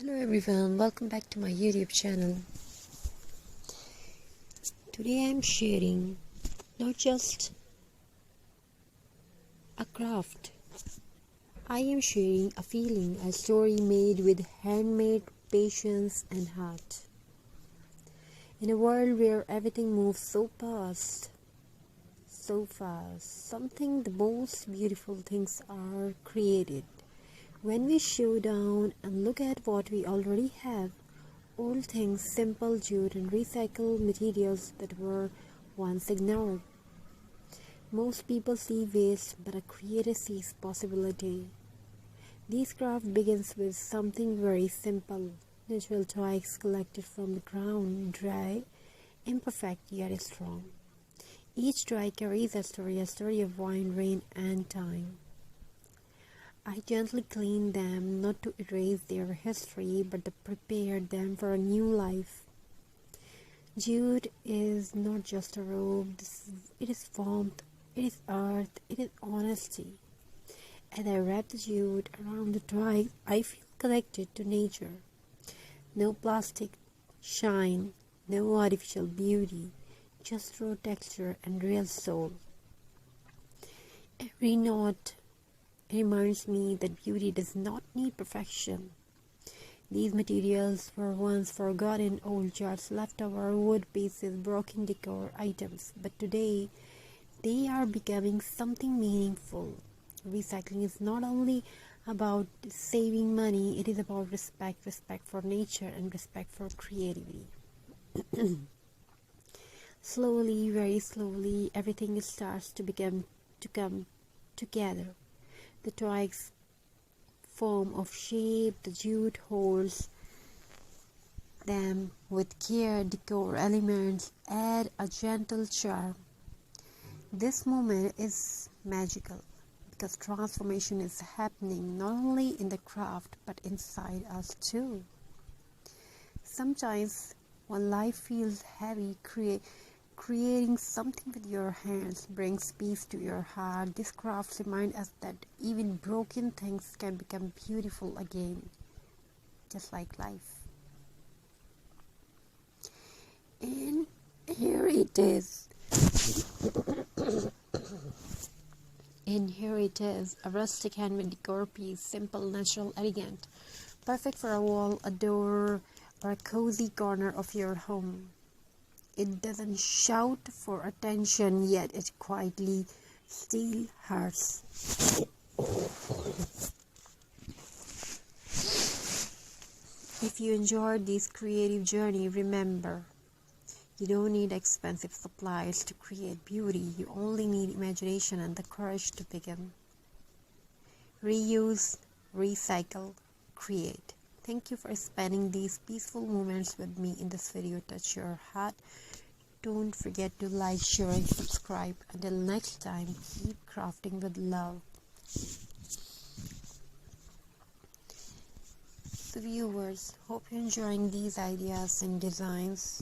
Hello everyone, welcome back to my YouTube channel. Today I'm sharing not just a craft. I am sharing a feeling, a story made with handmade patience and heart. In a world where everything moves so fast, something the most beautiful things are created. When we slow down and look at what we already have, old things, simple jute and recycled materials that were once ignored. Most people see waste, but a creator sees possibility. This craft begins with something very simple. Natural twigs collected from the ground, dry, imperfect yet strong. Each twig carries a story of wind, rain and time. I gently clean them, not to erase their history, but to prepare them for a new life. Jute is not just a robe, it is warmth, it is earth, it is honesty. As I wrap the jute around the twig, I feel connected to nature. No plastic shine, no artificial beauty, just raw texture and real soul. Every knot reminds me that beauty does not need perfection. These materials were once forgotten old jars, leftover wood pieces, broken decor items, but today they are becoming something meaningful. Recycling is not only about saving money, it is about respect for nature and respect for creativity. Slowly, very slowly, everything starts to come together. The twigs form of shape, the jute holds them with care, decor elements add a gentle charm. This moment is magical because transformation is happening not only in the craft but inside us too. Sometimes when life feels heavy, creating something with your hands brings peace to your heart. This craft reminds us that even broken things can become beautiful again, just like life. And here it is. A rustic handmade decor piece, simple, natural, elegant, perfect for a wall, a door, or a cozy corner of your home. It doesn't shout for attention, yet it quietly steals hearts. If you enjoyed this creative journey, remember, you don't need expensive supplies to create beauty. You only need imagination and the courage to begin. Reuse, recycle, create. Thank you for spending these peaceful moments with me in this video. Touch your heart. Don't forget to like, share and subscribe. Until next time, keep crafting with love. So viewers, hope you're enjoying these ideas and designs.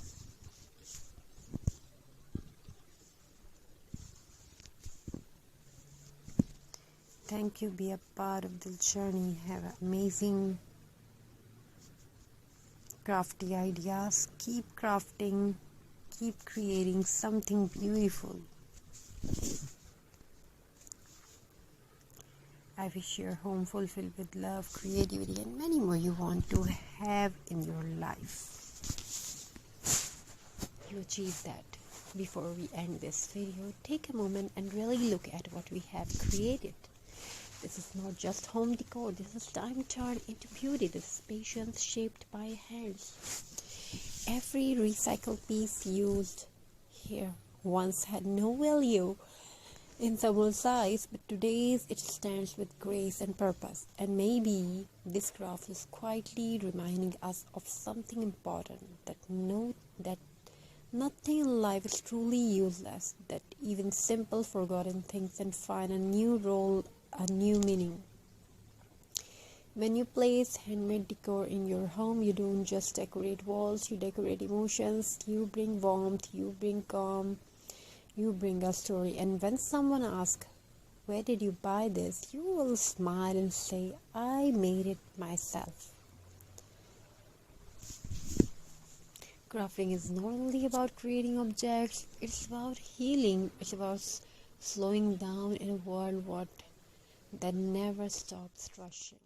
Thank you. Be a part of this journey. Have amazing crafty ideas. Keep crafting. Keep creating something beautiful. I wish your home fulfilled with love, creativity, and many more you want to have in your life. To achieve that, before we end this video, take a moment and really look at what we have created. This is not just home decor. This is time turned into beauty. This is patience shaped by hands. Every recycled piece used here once had no value in someone's eyes, but today it stands with grace and purpose. And maybe this craft is quietly reminding us of something important, that nothing in life is truly useless, that even simple forgotten things can find a new role, a new meaning. When you place handmade decor in your home, you don't just decorate walls, you decorate emotions, you bring warmth, you bring calm, you bring a story. And when someone asks, "Where did you buy this?" you will smile and say, "I made it myself." Crafting is not only about creating objects, it's about healing, it's about slowing down in a world that never stops rushing.